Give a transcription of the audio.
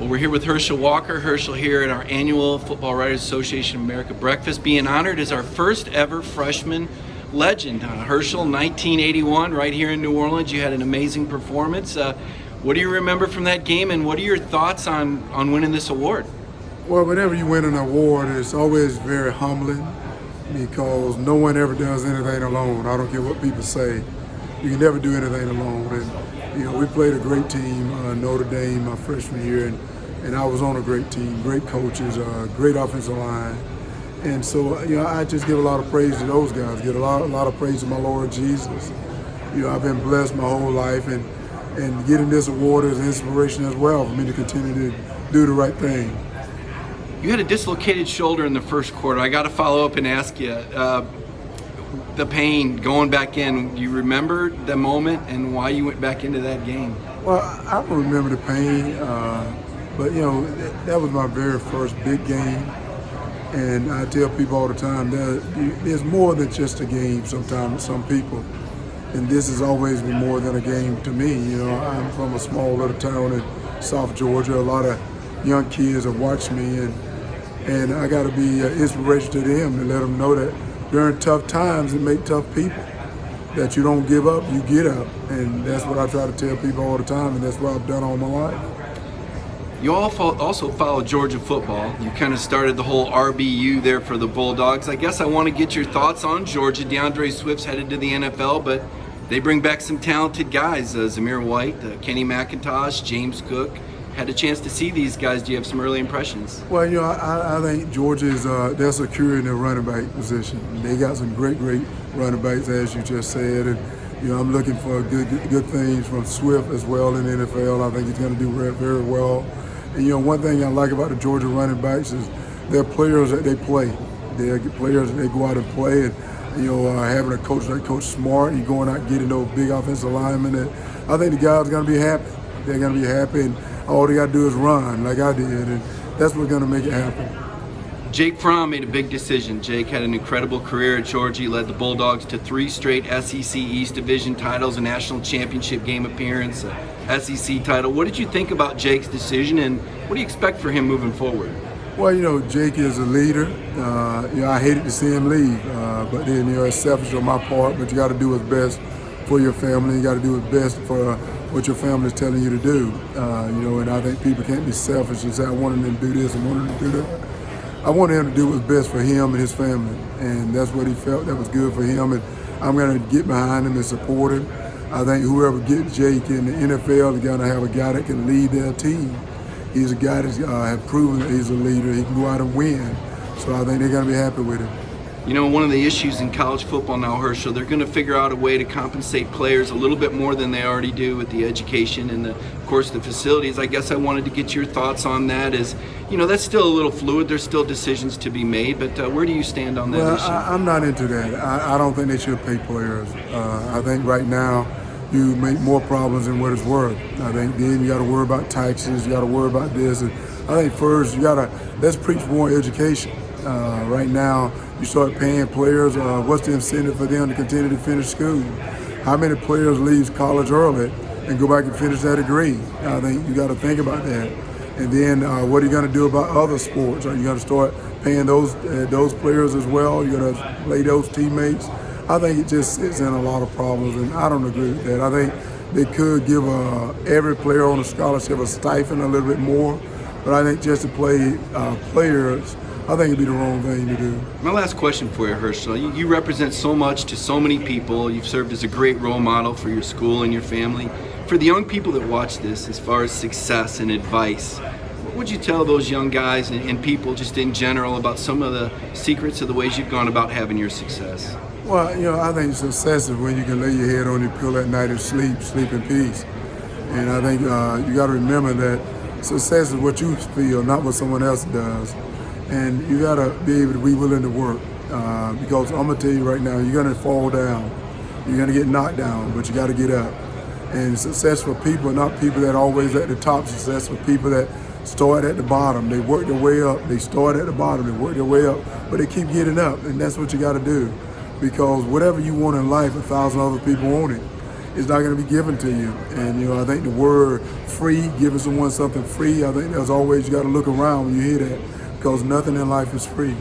Well, we're here with Herschel Walker. Herschel here at our annual Football Writers Association of America breakfast, being honored as our first ever freshman legend. Herschel, 1981, right here in New Orleans. You had an amazing performance. What do you remember from that game, and what are your thoughts on winning this award? Well, whenever you win an award, it's always very humbling because no one ever does anything alone. I don't care what people say. You can never do anything alone. And we played a great team, Notre Dame, my freshman year, and I was on a great team, great coaches, great offensive line. And so, I just give a lot of praise to those guys, give a lot of praise to my Lord Jesus. I've been blessed my whole life, and getting this award is an inspiration as well for me to continue to do the right thing. You had a dislocated shoulder in the first quarter. I got to follow up and ask you, the pain going back in, do you remember the moment and why you went back into that game? Well, I don't remember the pain, but that was my very first big game. And I tell people all the time that there's more than just a game sometimes, some people. And this has always been more than a game to me. I'm from a small little town in South Georgia. A lot of young kids have watched me, and I got to be an inspiration to them to let them know that during tough times it make tough people, that you don't give up, you get up. And that's what I try to tell people all the time, and that's what I've done all my life. You also follow Georgia football. You kind of started the whole RBU there for the Bulldogs. I guess I want to get your thoughts on Georgia. DeAndre Swift's headed to the NFL, but they bring back some talented guys, Zamir White, Kenny McIntosh, James Cook. Had a chance to see these guys. Do you have some early impressions? Well, I think Georgia is they're secure in their running back position. They got some great running backs, as you just said, and I'm looking for good things from Swift as well in the NFL. I think he's going to do very well. And one thing I like about the Georgia running backs is they're players that they play. They're players that they go out and play, and having a coach like Coach Smart, you're going out and getting those big offensive linemen. And I think the guys are going to be happy. They're going to be happy, and all they got to do is run like I did, and that's what's going to make it happen. Jake Fromm made a big decision. Jake had an incredible career at Georgia. He led the Bulldogs to 3 straight SEC East Division titles, a national championship game appearance, a SEC title. What did you think about Jake's decision, and what do you expect for him moving forward? Well, Jake is a leader. I hated to see him leave, but then, it's selfish on my part, but you got to do what's best for your family. You got to do what's best for what your family is telling you to do. And I think people can't be selfish and say, I wanted him to do this and wanted him to do that. I wanted him to do what's best for him and his family, and that's what he felt that was good for him, and I'm going to get behind him and support him. I think whoever gets Jake in the NFL is going to have a guy that can lead their team. He's a guy that has proven that he's a leader. He can go out and win, so I think they're going to be happy with him. One of the issues in college football now, Herschel, they're going to figure out a way to compensate players a little bit more than they already do with the education and, of course, the facilities. I guess I wanted to get your thoughts on that. That's still a little fluid. There's still decisions to be made, but where do you stand on that issue? I'm not into that. I don't think they should pay players. I think right now you make more problems than what it's worth. I think then you got to worry about taxes. You got to worry about this. And I think first let's preach more education. Right now, you start paying players, what's the incentive for them to continue to finish school? How many players leave college early and go back and finish that degree? I think you got to think about that. And then what are you going to do about other sports? Are you going to start paying those players as well? You're going to play those teammates? I think it just is in a lot of problems, and I don't agree with that. I think they could give every player on a scholarship a stipend a little bit more, but I think just to play players, I think it'd be the wrong thing to do. My last question for you, Herschel. You represent so much to so many people. You've served as a great role model for your school and your family. For the young people that watch this, as far as success and advice, what would you tell those young guys and people just in general about some of the secrets of the ways you've gone about having your success? Well, I think success is when you can lay your head on your pillow at night and sleep in peace. And I think you got to remember that success is what you feel, not what someone else does. And you got to be able to be willing to work because I'm going to tell you right now, you're going to fall down. You're going to get knocked down, but you got to get up. And success for people, not people that are always at the top. Success for people that start at the bottom. They work their way up. They start at the bottom. They work their way up, but they keep getting up. And that's what you got to do because whatever you want in life, 1,000 other people want it. it's not going to be given to you. And, you know, I think the word free, giving someone something free, I think as always you got to look around when you hear that, because nothing in life is free.